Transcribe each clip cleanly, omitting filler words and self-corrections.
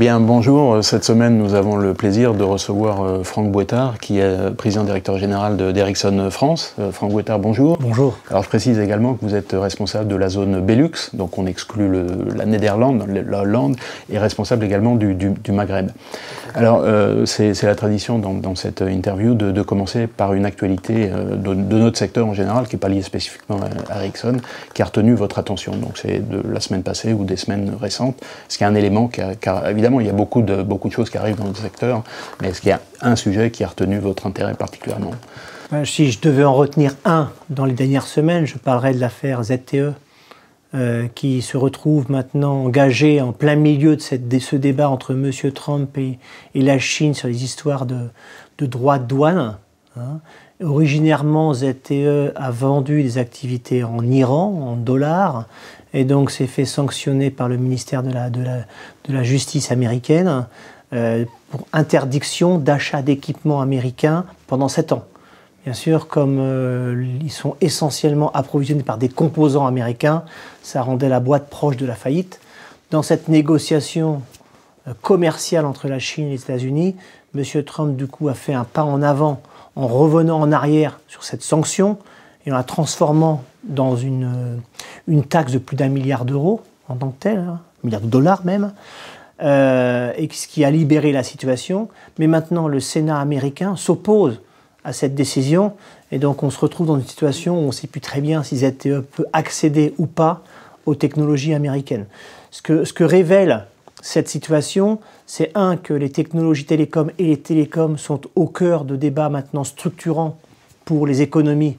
Bien, bonjour. Cette semaine, nous avons le plaisir de recevoir Franck Bouettard, qui est président-directeur général d'Ericsson France. Franck Bouettard, bonjour. Bonjour. Alors, je précise également que vous êtes responsable de la zone Belux, donc on exclut la Néderlande, la Hollande, et responsable également du Maghreb. Alors, c'est la tradition dans cette interview de commencer par une actualité de notre secteur en général, qui n'est pas liée spécifiquement à Ericsson, qui a retenu votre attention. Donc, c'est de la semaine passée ou des semaines récentes. Est-ce qu'il y a un élément car évidemment, il y a beaucoup de choses qui arrivent dans notre secteur, mais est-ce qu'il y a un sujet qui a retenu votre intérêt particulièrement? Si je devais en retenir un dans les dernières semaines, je parlerais de l'affaire ZTE, qui se retrouve maintenant engagée en plein milieu de ce débat entre M. Trump et la Chine sur les histoires de droits de douane. Hein. Originairement, ZTE a vendu des activités en Iran, en dollars, et donc s'est fait sanctionner par le ministère de la Justice américaine pour interdiction d'achat d'équipements américains pendant 7 ans. Bien sûr, comme ils sont essentiellement approvisionnés par des composants américains, ça rendait la boîte proche de la faillite. Dans cette négociation commerciale entre la Chine et les États-Unis, M. Trump, du coup, a fait un pas en avant en revenant en arrière sur cette sanction et en la transformant dans une taxe de plus d'1 milliard d'euros en tant que telle, hein, 1 milliard de dollars même, et ce qui a libéré la situation. Mais maintenant, le Sénat américain s'oppose à cette décision, et donc on se retrouve dans une situation où on ne sait plus très bien si ZTE peut accéder ou pas aux technologies américaines. Ce que révèle cette situation, c'est que les technologies télécoms et les télécoms sont au cœur de débats maintenant structurants pour les économies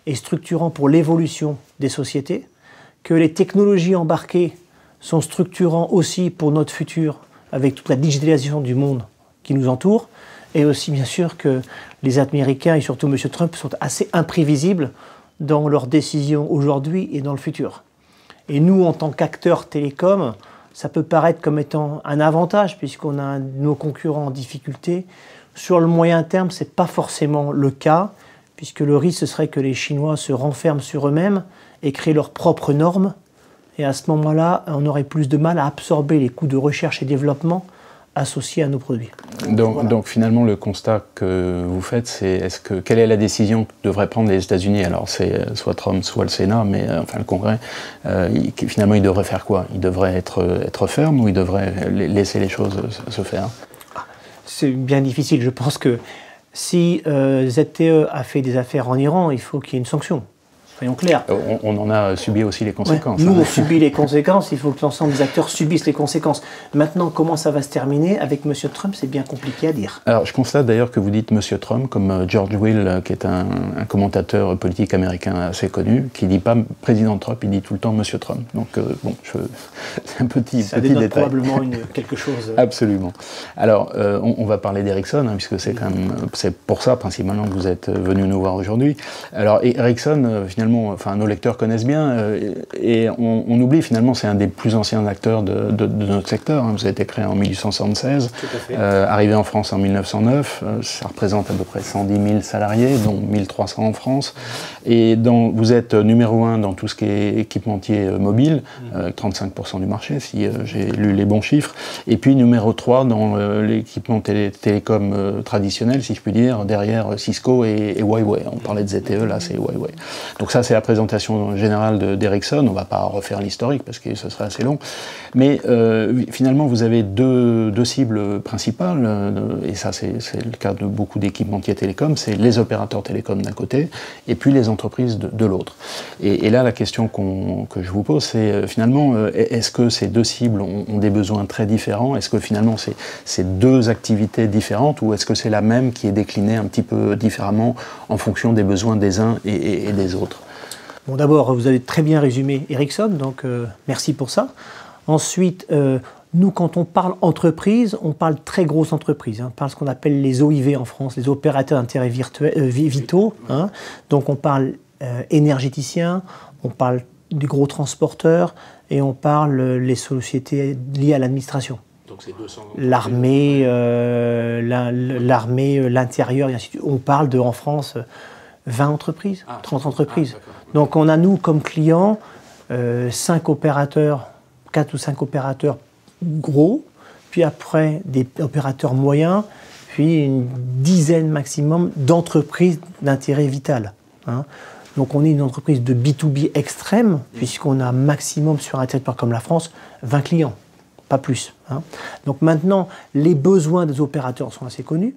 et structurants pour l'évolution des sociétés, que les technologies embarquées sont structurants aussi pour notre futur, avec toute la digitalisation du monde qui nous entoure, et aussi bien sûr que les Américains et surtout M. Trump sont assez imprévisibles dans leurs décisions aujourd'hui et dans le futur. Et nous, en tant qu'acteurs télécoms, ça peut paraître comme étant un avantage puisqu'on a nos concurrents en difficulté. Sur le moyen terme, ce n'est pas forcément le cas, puisque le risque ce serait que les Chinois se renferment sur eux-mêmes et créent leurs propres normes. Et à ce moment-là, on aurait plus de mal à absorber les coûts de recherche et développement associés à nos produits. Donc finalement, le constat que vous faites, c'est quelle est la décision que devraient prendre les États-Unis? Alors c'est soit Trump, soit le Sénat, mais enfin le Congrès. Finalement, il devrait faire quoi? Il devrait être ferme ou il devrait laisser les choses se faire? C'est bien difficile. Je pense que si ZTE a fait des affaires en Iran, il faut qu'il y ait une sanction. Soyons clairs. On en a subi aussi les conséquences. Ouais, nous, on subit les conséquences, il faut que l'ensemble des acteurs subissent les conséquences. Maintenant, comment ça va se terminer avec M. Trump, c'est bien compliqué à dire. Alors, je constate d'ailleurs que vous dites M. Trump, comme George Will, qui est un commentateur politique américain assez connu, qui ne dit pas Président Trump, il dit tout le temps M. Trump. Donc, bon, c'est un petit dénote détail. Probablement quelque chose. Absolument. Alors, on va parler d'Ericsson, hein, puisque c'est pour ça, principalement, que vous êtes venu nous voir aujourd'hui. Alors, Ericsson, finalement, enfin, nos lecteurs connaissent bien, et on oublie finalement, c'est un des plus anciens acteurs de notre secteur. Hein. Vous avez été créé en 1876, arrivé en France en 1909, ça représente à peu près 110 000 salariés, dont 1300 en France, et vous êtes numéro 1 dans tout ce qui est équipementier mobile, 35% du marché, si j'ai lu les bons chiffres, et puis numéro 3 dans l'équipement télécom traditionnel, si je puis dire, derrière Cisco et Huawei. On parlait de ZTE, là c'est Huawei. Donc ça, c'est la présentation générale d'Ericsson. On ne va pas refaire l'historique parce que ce serait assez long. Mais finalement, vous avez deux cibles principales, et ça, c'est le cas de beaucoup d'équipementiers télécoms, c'est les opérateurs télécoms d'un côté, et puis les entreprises de l'autre. Et là, la question que je vous pose, c'est finalement, est-ce que ces deux cibles ont des besoins très différents? Est-ce que finalement, c'est deux activités différentes, ou est-ce que c'est la même qui est déclinée un petit peu différemment en fonction des besoins des uns et des autres? Bon, d'abord, vous avez très bien résumé Ericsson, donc merci pour ça. Ensuite, nous, quand on parle entreprise, on parle très grosse entreprise. Hein. On parle de ce qu'on appelle les OIV en France, les opérateurs d'intérêt vitaux. Hein. Donc on parle énergéticiens, on parle des gros transporteurs et on parle les sociétés liées à l'administration. L'armée, l'intérieur, et ainsi de suite. On parle en France 20 entreprises, 30 entreprises. Donc on a, nous, comme clients, 4 ou 5 opérateurs gros, puis après des opérateurs moyens, puis une dizaine maximum d'entreprises d'intérêt vital. Hein. Donc on est une entreprise de B2B extrême, puisqu'on a maximum sur un territoire comme la France 20 clients, pas plus. Hein. Donc maintenant, les besoins des opérateurs sont assez connus.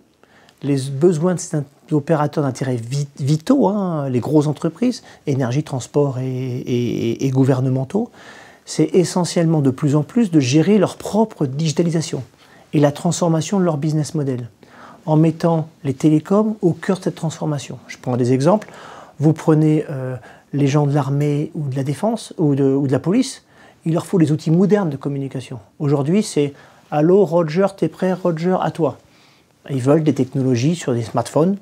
Les besoins de ces opérateurs d'intérêt vitaux, hein, les grosses entreprises, énergie, transport et gouvernementaux, c'est essentiellement de plus en plus de gérer leur propre digitalisation et la transformation de leur business model, en mettant les télécoms au cœur de cette transformation. Je prends des exemples. Vous prenez les gens de l'armée ou de la défense ou de la police, il leur faut des outils modernes de communication. Aujourd'hui, c'est « Allô, Roger, t'es prêt? Roger, à toi ». Ils veulent des technologies sur des smartphones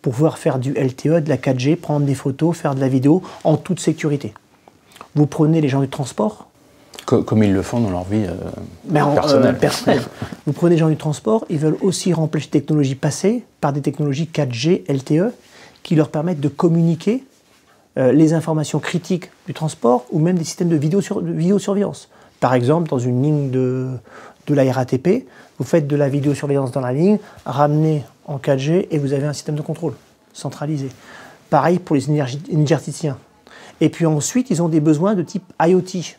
pour pouvoir faire du LTE, de la 4G, prendre des photos, faire de la vidéo en toute sécurité. Vous prenez les gens du transport. Comme ils le font dans leur vie personnelle. Vous prenez les gens du transport, ils veulent aussi remplacer les technologies passées par des technologies 4G, LTE, qui leur permettent de communiquer les informations critiques du transport ou même des systèmes de vidéosurveillance. Par exemple, dans une ligne de la RATP, vous faites de la vidéosurveillance dans la ligne, ramenez en 4G et vous avez un système de contrôle centralisé. Pareil pour les énergéticiens. Et puis ensuite, ils ont des besoins de type IoT.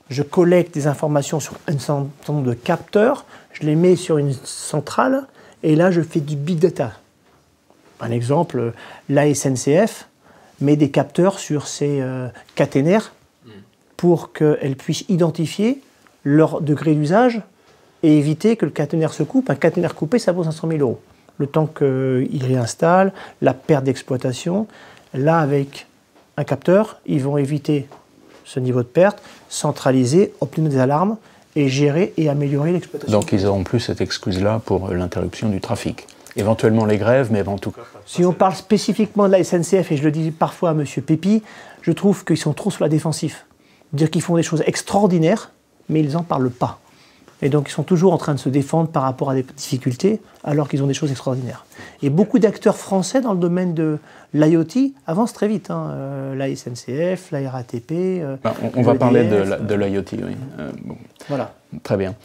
Je collecte des informations sur un certain nombre de capteurs, je les mets sur une centrale et là, je fais du big data. Un exemple, la SNCF met des capteurs sur ses caténaires pour qu'elle puisse identifier leur degré d'usage et éviter que le caténaire se coupe. Un caténaire coupé, ça vaut 500 000 €. Le temps qu'il réinstalle, la perte d'exploitation. Là, avec un capteur, ils vont éviter ce niveau de perte, centraliser, obtenir des alarmes et gérer et améliorer l'exploitation. Donc ils n'auront plus cette excuse-là pour l'interruption du trafic. Éventuellement les grèves, mais en tout cas... Si on parle spécifiquement de la SNCF, et je le dis parfois à M. Pépi, je trouve qu'ils sont trop sur la défensive. Dire qu'ils font des choses extraordinaires, mais ils n'en parlent pas. Et donc ils sont toujours en train de se défendre par rapport à des difficultés, alors qu'ils ont des choses extraordinaires. Et beaucoup d'acteurs français dans le domaine de l'IoT avancent très vite. Hein. La SNCF, la RATP... on va parler de l'IoT, oui. Bon. Voilà. Très bien.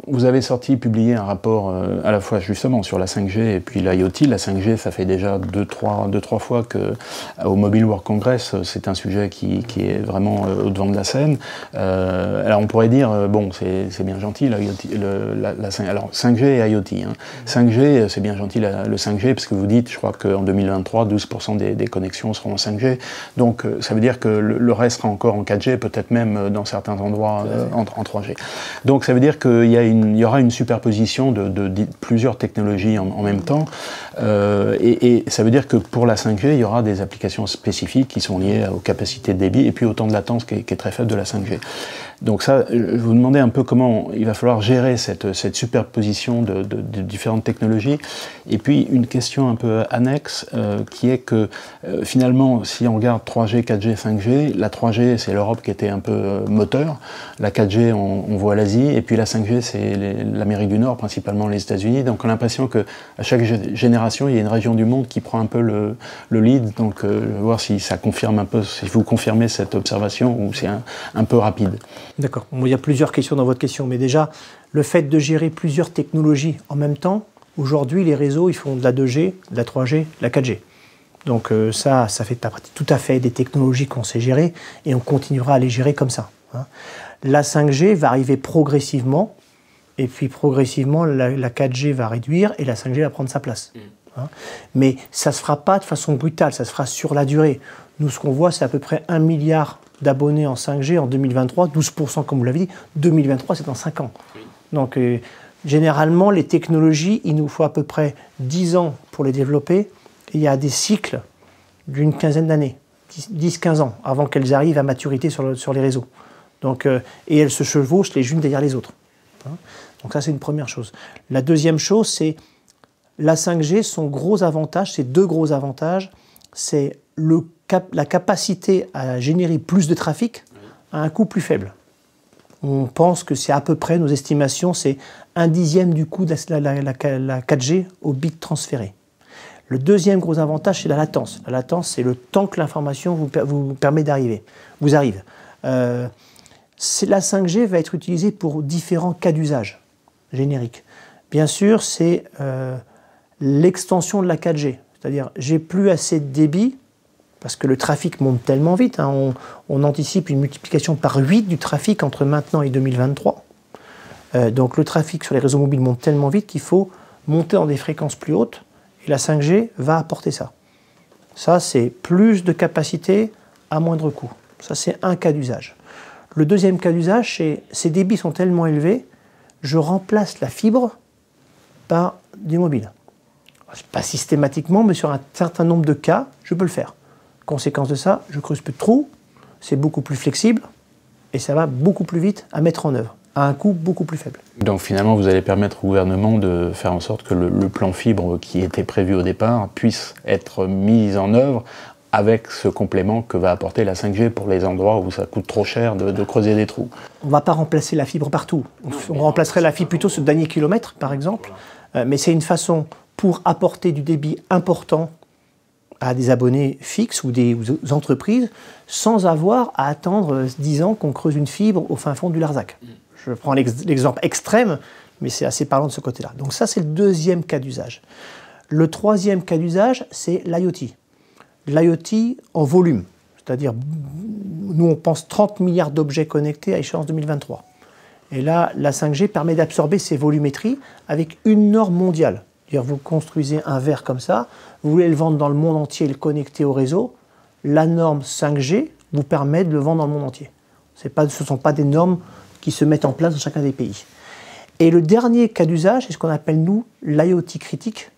Vous avez publié un rapport à la fois justement sur la 5G et puis l'IoT. La 5G, ça fait déjà deux, trois fois qu'au Mobile World Congress, c'est un sujet qui est vraiment au devant de la scène. Alors on pourrait dire, bon, c'est bien gentil, alors 5G et IoT. Hein. 5G, c'est bien gentil le 5G, parce que vous dites, je crois qu'en 2023, 12% des connexions seront en 5G. Donc ça veut dire que le reste sera encore en 4G, peut-être même dans certains endroits en 3G. Donc ça veut dire qu'il y aura une superposition de plusieurs technologies en même temps, et ça veut dire que pour la 5G, il y aura des applications spécifiques qui sont liées aux capacités de débit et puis au temps de latence qui est très faible de la 5G. Donc ça, je vous demandais un peu comment il va falloir gérer cette superposition de différentes technologies. Et puis une question un peu annexe, qui est que finalement, si on regarde 3G, 4G, 5G, la 3G c'est l'Europe qui était un peu moteur, la 4G on voit l'Asie, et puis la 5G c'est l'Amérique du Nord, principalement les États-Unis. Donc on a l'impression qu'à chaque génération, il y a une région du monde qui prend un peu le lead. Donc voir si ça confirme un peu, si vous confirmez cette observation ou c'est un peu rapide. D'accord. Bon, il y a plusieurs questions dans votre question, mais déjà, le fait de gérer plusieurs technologies en même temps, aujourd'hui, les réseaux, ils font de la 2G, de la 3G, de la 4G. Donc ça fait partie tout à fait des technologies qu'on sait gérer, et on continuera à les gérer comme ça. Hein. La 5G va arriver progressivement, et puis progressivement, la 4G va réduire, et la 5G va prendre sa place. Hein. Mais ça ne se fera pas de façon brutale, ça se fera sur la durée. Nous, ce qu'on voit, c'est à peu près 1 milliard d'abonnés en 5G en 2023, 12% comme vous l'avez dit. 2023, c'est dans 5 ans. Oui. Donc, généralement, les technologies, il nous faut à peu près 10 ans pour les développer. Et il y a des cycles d'une quinzaine d'années, 10-15 ans, avant qu'elles arrivent à maturité sur les réseaux. Donc, et elles se chevauchent les unes derrière les autres. Hein. Donc ça, c'est une première chose. La deuxième chose, c'est la 5G, son gros avantage, c'est deux gros avantages. C'est la capacité à générer plus de trafic à un coût plus faible. On pense que c'est à peu près, nos estimations, c'est 1/10 du coût de la 4G au bit transféré. Le deuxième gros avantage, c'est la latence. La latence, c'est le temps que l'information vous permet d'arriver. Vous arrive. La 5G va être utilisée pour différents cas d'usage génériques. Bien sûr, c'est l'extension de la 4G. C'est-à-dire, j'ai plus assez de débit, parce que le trafic monte tellement vite. Hein, on anticipe une multiplication par 8 du trafic entre maintenant et 2023. Donc le trafic sur les réseaux mobiles monte tellement vite qu'il faut monter dans des fréquences plus hautes. Et la 5G va apporter ça. Ça, c'est plus de capacité à moindre coût. Ça, c'est un cas d'usage. Le deuxième cas d'usage, c'est ces débits sont tellement élevés, je remplace la fibre par du mobile. Pas systématiquement, mais sur un certain nombre de cas, je peux le faire. Conséquence de ça, je creuse plus de trous, c'est beaucoup plus flexible et ça va beaucoup plus vite à mettre en œuvre, à un coût beaucoup plus faible. Donc finalement, vous allez permettre au gouvernement de faire en sorte que le plan fibre qui était prévu au départ puisse être mis en œuvre avec ce complément que va apporter la 5G pour les endroits où ça coûte trop cher de creuser des trous. On ne va pas remplacer la fibre partout. On remplacerait la fibre plutôt sur le dernier kilomètre, par exemple. Mais c'est une façon pour apporter du débit important à des abonnés fixes ou des entreprises sans avoir à attendre 10 ans qu'on creuse une fibre au fin fond du Larzac. Je prends l'exemple extrême, mais c'est assez parlant de ce côté-là. Donc ça, c'est le deuxième cas d'usage. Le troisième cas d'usage, c'est l'IoT. L'IoT en volume, c'est-à-dire, nous on pense 30 milliards d'objets connectés à échéance 2023. Et là, la 5G permet d'absorber ces volumétries avec une norme mondiale. C'est-à-dire, vous construisez un verre comme ça, vous voulez le vendre dans le monde entier et le connecter au réseau, la norme 5G vous permet de le vendre dans le monde entier. Ce ne sont pas des normes qui se mettent en place dans chacun des pays. Et le dernier cas d'usage, c'est ce qu'on appelle, nous, l'IoT critique.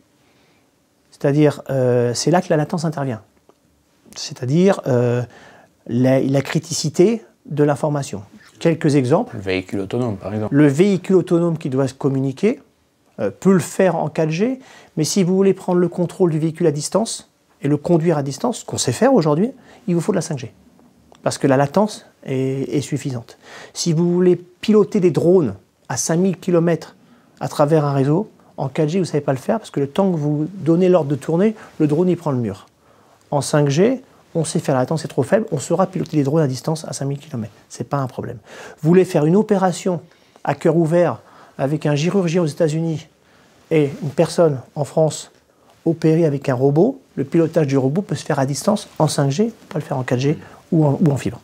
C'est-à-dire, c'est là que la latence intervient. C'est-à-dire la criticité de l'information. Quelques exemples. Le véhicule autonome, par exemple. Le véhicule autonome qui doit se communiquer peut le faire en 4G, mais si vous voulez prendre le contrôle du véhicule à distance et le conduire à distance, ce qu'on sait faire aujourd'hui, il vous faut de la 5G. Parce que la latence est suffisante. Si vous voulez piloter des drones à 5000 km à travers un réseau, en 4G, vous ne savez pas le faire parce que le temps que vous donnez l'ordre de tourner, le drone il prend le mur. En 5G, on sait faire la latence, c'est trop faible, on saura piloter des drones à distance à 5000 km. Ce n'est pas un problème. Vous voulez faire une opération à cœur ouvert avec un chirurgien aux États-Unis et une personne en France opérer avec un robot, le pilotage du robot peut se faire à distance en 5G, pas le faire en 4G ou en fibre.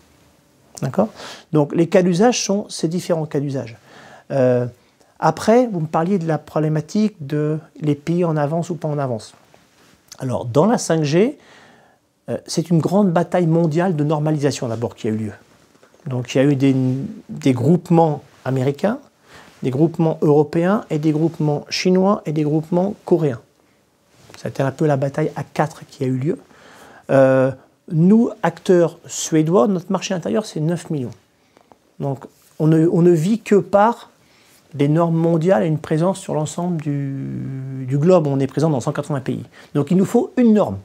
D'accord ? Donc les cas d'usage sont ces différents cas d'usage. Après, vous me parliez de la problématique de les pays en avance ou pas en avance. Alors, dans la 5G, c'est une grande bataille mondiale de normalisation d'abord qui a eu lieu. Donc il y a eu des groupements américains, des groupements européens et des groupements chinois et des groupements coréens. C'était un peu la bataille à 4 qui a eu lieu. Nous, acteurs suédois, notre marché intérieur, c'est 9 millions. Donc on ne vit que par des normes mondiales et une présence sur l'ensemble du globe. On est présent dans 180 pays. Donc il nous faut une norme.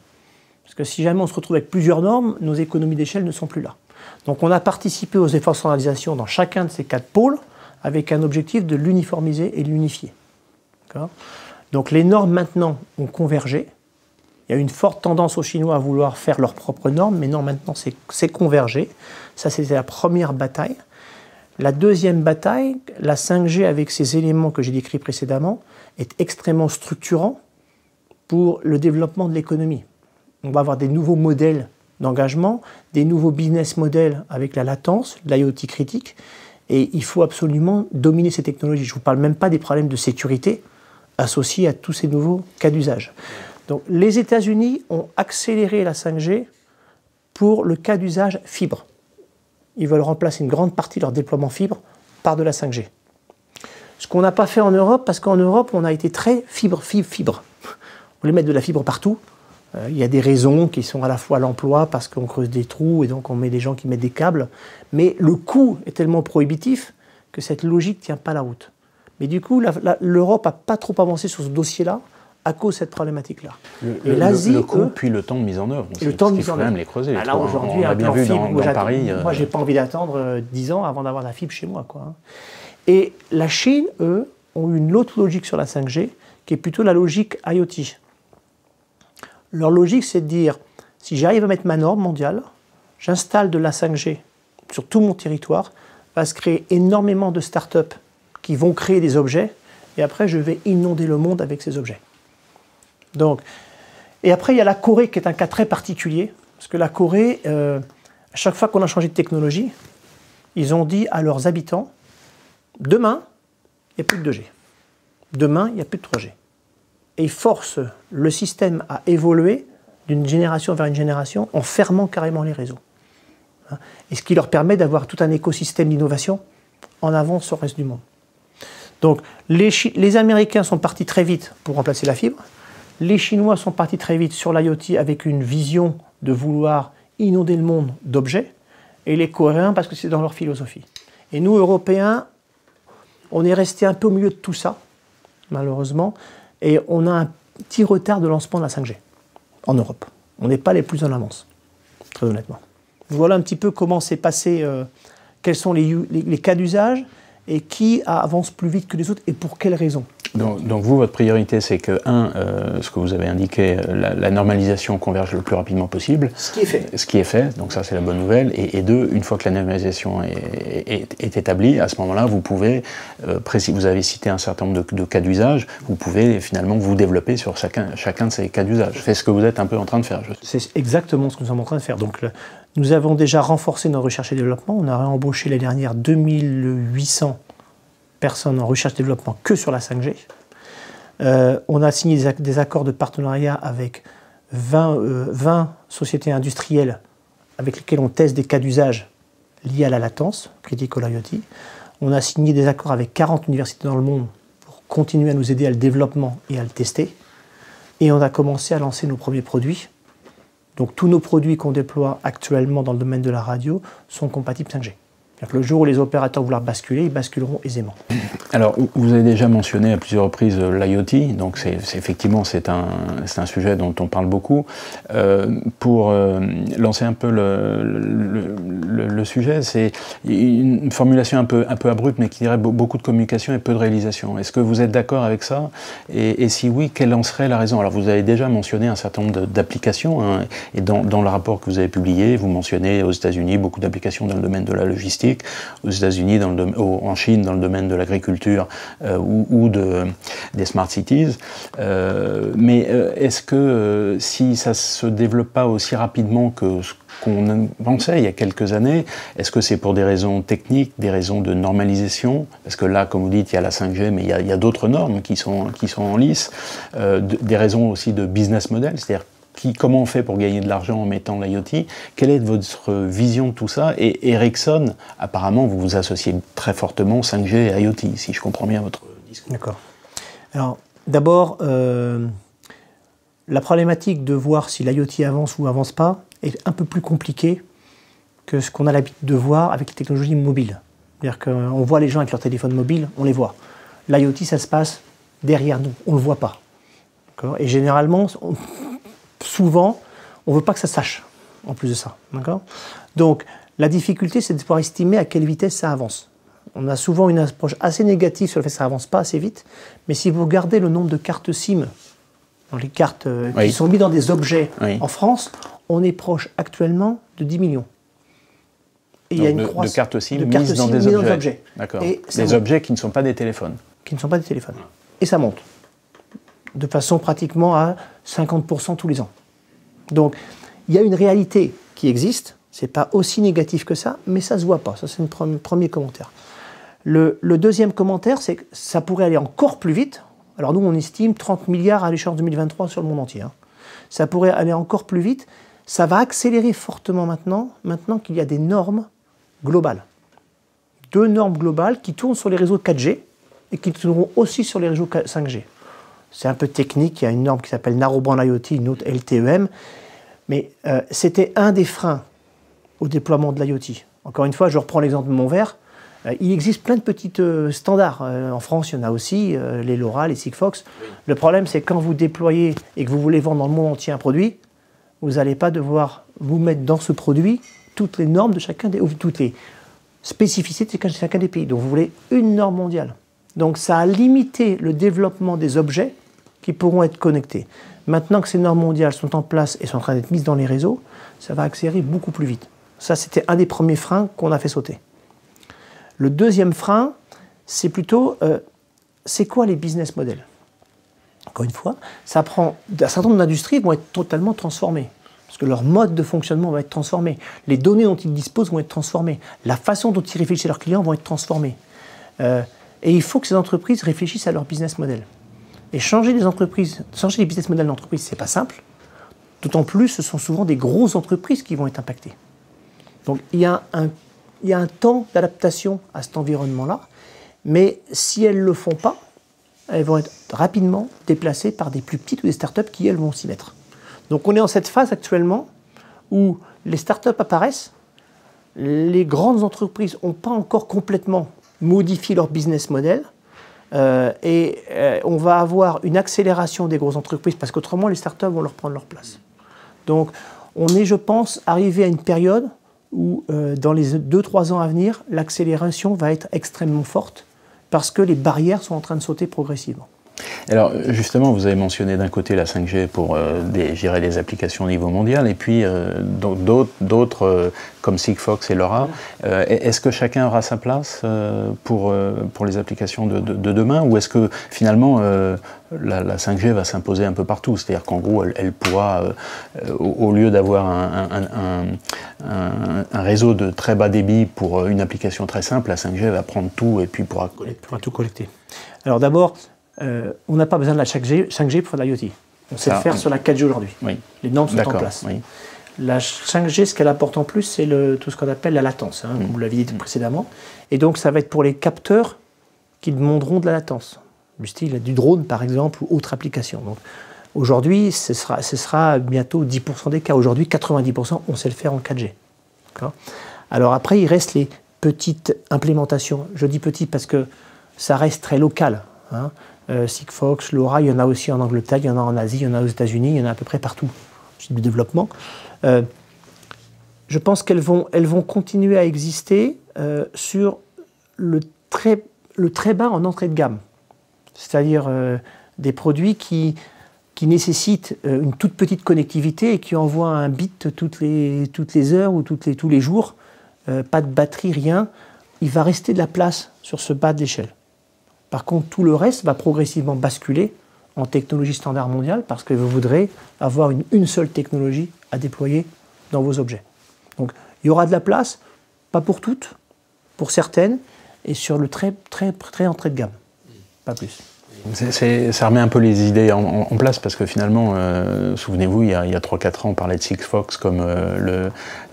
Parce que si jamais on se retrouve avec plusieurs normes, nos économies d'échelle ne sont plus là. Donc on a participé aux efforts de standardisation dans chacun de ces 4 pôles avec un objectif de l'uniformiser et de l'unifier. Donc les normes maintenant ont convergé. Il y a une forte tendance aux Chinois à vouloir faire leurs propres normes, mais non, maintenant c'est convergé. Ça, c'était la première bataille. La deuxième bataille, la 5G avec ces éléments que j'ai décrits précédemment, est extrêmement structurant pour le développement de l'économie. On va avoir des nouveaux modèles d'engagement, des nouveaux business models avec la latence, l'IoT critique, et il faut absolument dominer ces technologies. Je ne vous parle même pas des problèmes de sécurité associés à tous ces nouveaux cas d'usage. Donc les États-Unis ont accéléré la 5G pour le cas d'usage fibre. Ils veulent remplacer une grande partie de leur déploiement fibre par de la 5G. Ce qu'on n'a pas fait en Europe, parce qu'en Europe, on a été très fibre. On voulait mettre de la fibre partout. Il y a des raisons qui sont à la fois l'emploi, parce qu'on creuse des trous et donc on met des gens qui mettent des câbles. Mais le coût est tellement prohibitif que cette logique ne tient pas la route. Mais du coup, l'Europe n'a pas trop avancé sur ce dossier-là à cause de cette problématique-là. Le coût, puis le temps de mise en œuvre. Le temps de mise en œuvre. Il faut quand même les creuser. Là, aujourd'hui, on a bien vu fibre, dans Paris. Moi, je n'ai pas envie d'attendre 10 ans avant d'avoir la fibre chez moi, quoi. Et la Chine, eux, ont une autre logique sur la 5G, qui est plutôt la logique IoT. Leur logique, c'est de dire, si j'arrive à mettre ma norme mondiale, j'installe de la 5G sur tout mon territoire, va se créer énormément de start-up qui vont créer des objets, et après je vais inonder le monde avec ces objets. Donc, et après il y a la Corée qui est un cas très particulier, parce que la Corée, à chaque fois qu'on a changé de technologie, ils ont dit à leurs habitants, demain, il n'y a plus de 2G. Demain, il n'y a plus de 3G. Et ils forcent le système à évoluer d'une génération vers une génération en fermant carrément les réseaux. Et ce qui leur permet d'avoir tout un écosystème d'innovation en avance sur le reste du monde. Donc les Américains sont partis très vite pour remplacer la fibre. Les Chinois sont partis très vite sur l'IoT avec une vision de vouloir inonder le monde d'objets. Et les Coréens parce que c'est dans leur philosophie. Et nous, Européens, on est resté un peu au milieu de tout ça, malheureusement. Et on a un petit retard de lancement de la 5G en Europe. On n'est pas les plus en avance, très honnêtement. Voilà un petit peu comment s'est passé, quels sont les cas d'usage et qui avance plus vite que les autres et pour quelles raisons. Donc vous, votre priorité, c'est que, ce que vous avez indiqué, la normalisation converge le plus rapidement possible. Ce qui est fait. Ce qui est fait, donc ça c'est la bonne nouvelle. Et deux, une fois que la normalisation est établie, à ce moment-là, vous pouvez, vous avez cité un certain nombre de cas d'usage, vous pouvez finalement vous développer sur chacun de ces cas d'usage. C'est ce que vous êtes un peu en train de faire. C'est exactement ce que nous sommes en train de faire. Donc nous avons déjà renforcé nos recherches et développement. On a réembauché l'année dernière 2800 personnes en recherche et développement que sur la 5G. On a signé des accords de partenariat avec 20 sociétés industrielles avec lesquelles on teste des cas d'usage liés à la latence, Critical IoT. On a signé des accords avec 40 universités dans le monde pour continuer à nous aider à le développement et à le tester. Et on a commencé à lancer nos premiers produits. Donc tous nos produits qu'on déploie actuellement dans le domaine de la radio sont compatibles 5G. Le jour où les opérateurs vouloir basculer, ils basculeront aisément. Alors, vous avez déjà mentionné à plusieurs reprises l'IoT, donc effectivement c'est un sujet dont on parle beaucoup. Pour lancer un peu le sujet, c'est une formulation un peu abrupte, mais qui dirait beaucoup de communication et peu de réalisation. Est-ce que vous êtes d'accord avec ça? Et si oui, quelle en serait la raison? Alors, vous avez déjà mentionné un certain nombre d'applications, hein, et dans le rapport que vous avez publié, vous mentionnez aux États-Unis beaucoup d'applications dans le domaine de la logistique, aux États-Unis, en Chine, dans le domaine de l'agriculture ou des smart cities. Mais est-ce que si ça ne se développe pas aussi rapidement que ce qu'on pensait il y a quelques années, est-ce que c'est pour des raisons techniques, des raisons de normalisation? Parce que là, comme vous dites, il y a la 5G, mais il y a d'autres normes qui sont en lice. Des raisons aussi de business model, c'est-à-dire comment on fait pour gagner de l'argent en mettant l'IoT? Quelle est votre vision de tout ça? Et Ericsson, apparemment, vous vous associez très fortement 5G et IoT, si je comprends bien votre discours. D'accord. Alors, d'abord, la problématique de voir si l'IoT avance ou avance pas est un peu plus compliquée que ce qu'on a l'habitude de voir avec les technologies mobiles. C'est-à-dire qu'on voit les gens avec leur téléphone mobile, on les voit. L'IoT, ça se passe derrière nous, on ne le voit pas. Et généralement, souvent, on ne veut pas que ça sache, en plus de ça. Donc, la difficulté, c'est de pouvoir estimer à quelle vitesse ça avance. On a souvent une approche assez négative sur le fait que ça n'avance pas assez vite, mais si vous regardez le nombre de cartes SIM, dans les cartes qui sont mises dans des objets en France, on est proche actuellement de 10 millions. Et il y a une de cartes SIM mises dans des objets. D'accord. Des objets qui ne sont pas des téléphones. Qui ne sont pas des téléphones. Et ça monte. De façon pratiquement à 50% tous les ans. Donc, il y a une réalité qui existe, c'est pas aussi négatif que ça, mais ça se voit pas. Ça, c'est un premier commentaire. Le deuxième commentaire, c'est que ça pourrait aller encore plus vite. Alors nous, on estime 30 milliards à l'échéance 2023 sur le monde entier. Ça pourrait aller encore plus vite. Ça va accélérer fortement maintenant qu'il y a des normes globales. 2 normes globales qui tournent sur les réseaux 4G et qui tourneront aussi sur les réseaux 5G. C'est un peu technique, il y a une norme qui s'appelle Narrowband IoT, une autre LTEM, mais c'était un des freins au déploiement de l'IoT. Encore une fois, je reprends l'exemple de mon verre, il existe plein de petits standards. En France, il y en a aussi, les LoRa, les Sigfox. Oui. Le problème, c'est quand vous déployez et que vous voulez vendre dans le monde entier un produit, vous n'allez pas devoir vous mettre dans ce produit toutes les normes de chacun ou toutes les spécificités de chacun des pays. Donc vous voulez une norme mondiale. Donc ça a limité le développement des objets qui pourront être connectés. Maintenant que ces normes mondiales sont en place et sont en train d'être mises dans les réseaux, ça va accélérer beaucoup plus vite. Ça, c'était un des premiers freins qu'on a fait sauter. Le deuxième frein, c'est plutôt, c'est quoi les business models? Encore une fois, ça prend, un certain nombre d'industries vont être totalement transformées. Parce que leur mode de fonctionnement va être transformé. Les données dont ils disposent vont être transformées. La façon dont ils réfléchissent à leurs clients vont être transformées. Et il faut que ces entreprises réfléchissent à leur business model. Et changer les business models d'entreprise, c'est pas simple. D'autant plus, ce sont souvent des grosses entreprises qui vont être impactées. Donc il y a un temps d'adaptation à cet environnement-là. Mais si elles ne le font pas, elles vont être rapidement déplacées par des plus petites ou des startups qui, elles, vont s'y mettre. Donc on est dans cette phase actuellement où les startups apparaissent, les grandes entreprises n'ont pas encore complètement modifié leur business model et on va avoir une accélération des grosses entreprises parce qu'autrement les startups vont leur prendre leur place. Donc on est, je pense, arrivé à une période où dans les 2-3 ans à venir, l'accélération va être extrêmement forte parce que les barrières sont en train de sauter progressivement. Alors justement, vous avez mentionné d'un côté la 5G pour gérer des applications au niveau mondial, et puis d'autres comme Sigfox et LoRa. Est-ce que chacun aura sa place pour les applications de demain, ou est-ce que finalement la 5G va s'imposer un peu partout? C'est-à-dire qu'en gros, elle pourra, au lieu d'avoir un réseau de très bas débit pour une application très simple, la 5G va prendre tout et puis pourra tout collecter. Alors d'abord, on n'a pas besoin de la 5G pour faire de l'IoT. On sait le faire sur la 4G aujourd'hui. Oui. Les normes sont en place. Oui. La 5G, ce qu'elle apporte en plus, c'est tout ce qu'on appelle la latence, comme vous l'aviez dit précédemment. Et donc, ça va être pour les capteurs qui demanderont de la latence, du style du drone, par exemple, ou autre application. Donc, aujourd'hui, ce sera bientôt 10% des cas. Aujourd'hui, 90%, on sait le faire en 4G. Alors après, il reste les petites implémentations. Je dis petites parce que ça reste très local. Sigfox, LoRa, il y en a aussi en Angleterre, il y en a en Asie, il y en a aux États-Unis, il y en a à peu près partout du développement. Je pense qu'elles vont continuer à exister sur le très bas en entrée de gamme. C'est-à-dire des produits qui nécessitent une toute petite connectivité et qui envoient un bit toutes les heures ou tous les jours, pas de batterie, rien. Il va rester de la place sur ce bas de l'échelle. Par contre, tout le reste va progressivement basculer en technologie standard mondiale parce que vous voudrez avoir une seule technologie à déployer dans vos objets. Donc, il y aura de la place, pas pour toutes, pour certaines, et sur le très entrée de gamme, pas plus. Ça remet un peu les idées en place parce que finalement, souvenez-vous, il y a 3-4 ans, on parlait de Sigfox comme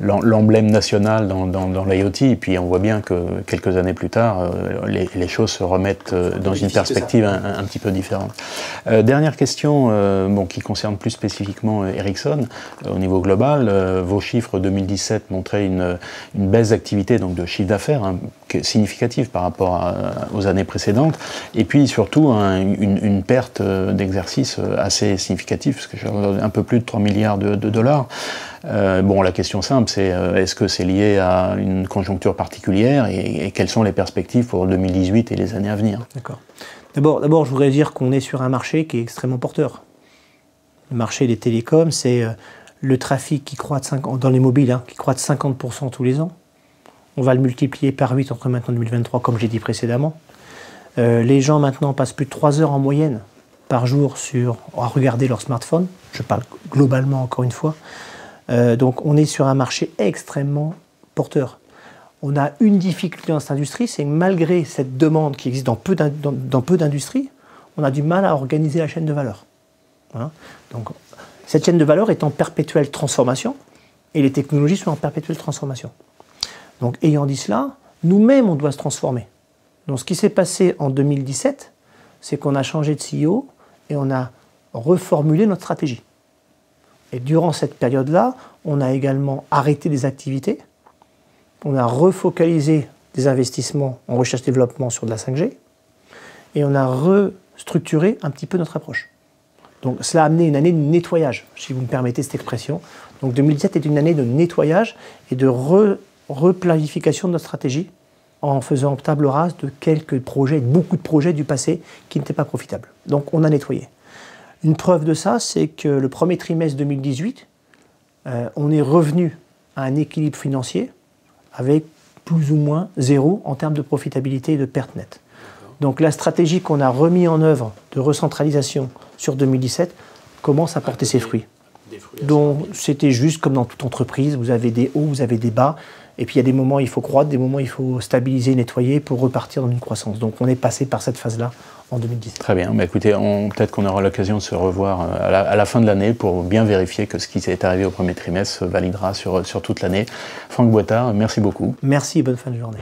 l'emblème national dans l'IoT, et puis on voit bien que quelques années plus tard, les choses se remettent dans une perspective un petit peu différente. Dernière question qui concerne plus spécifiquement Ericsson, au niveau global, vos chiffres 2017 montraient une baisse d'activité, donc de chiffre d'affaires significative par rapport aux années précédentes, et puis surtout une perte d'exercice assez significative, parce que j'ai un peu plus de 3 milliards de dollars. La question simple, c'est est-ce que c'est lié à une conjoncture particulière et quelles sont les perspectives pour 2018 et les années à venir? D'accord. D'abord, je voudrais dire qu'on est sur un marché qui est extrêmement porteur. Le marché des télécoms, c'est le trafic qui croît dans les mobiles, qui croît de 50% tous les ans. On va le multiplier par 8 entre maintenant et 2023, comme j'ai dit précédemment. Les gens maintenant passent plus de 3 heures en moyenne par jour à regarder leur smartphone. Je parle globalement encore une fois. Donc on est sur un marché extrêmement porteur. On a une difficulté dans cette industrie, c'est que malgré cette demande qui existe dans peu d'industries, on a du mal à organiser la chaîne de valeur. Voilà. Donc cette chaîne de valeur est en perpétuelle transformation et les technologies sont en perpétuelle transformation. Donc ayant dit cela, nous-mêmes on doit se transformer. Donc ce qui s'est passé en 2017, c'est qu'on a changé de CEO et on a reformulé notre stratégie. Et durant cette période-là, on a également arrêté des activités, on a refocalisé des investissements en recherche-développement sur de la 5G, et on a restructuré un petit peu notre approche. Donc cela a amené une année de nettoyage, si vous me permettez cette expression. Donc 2017 est une année de nettoyage et de replanification de notre stratégie en faisant table rase de quelques projets, beaucoup de projets du passé qui n'étaient pas profitables. Donc on a nettoyé. Une preuve de ça, c'est que le premier trimestre 2018, on est revenu à un équilibre financier avec plus ou moins zéro en termes de profitabilité et de perte nette. Donc la stratégie qu'on a remis en œuvre de recentralisation sur 2017 commence à porter ses fruits. Donc c'était juste comme dans toute entreprise, vous avez des hauts, vous avez des bas, et puis il y a des moments où il faut croître, des moments où il faut stabiliser, nettoyer pour repartir dans une croissance. Donc on est passé par cette phase-là en 2017. Très bien, écoutez, peut-être qu'on aura l'occasion de se revoir à la fin de l'année pour bien vérifier que ce qui est arrivé au premier trimestre se validera sur toute l'année. Franck Boitard, merci beaucoup. Merci, bonne fin de journée.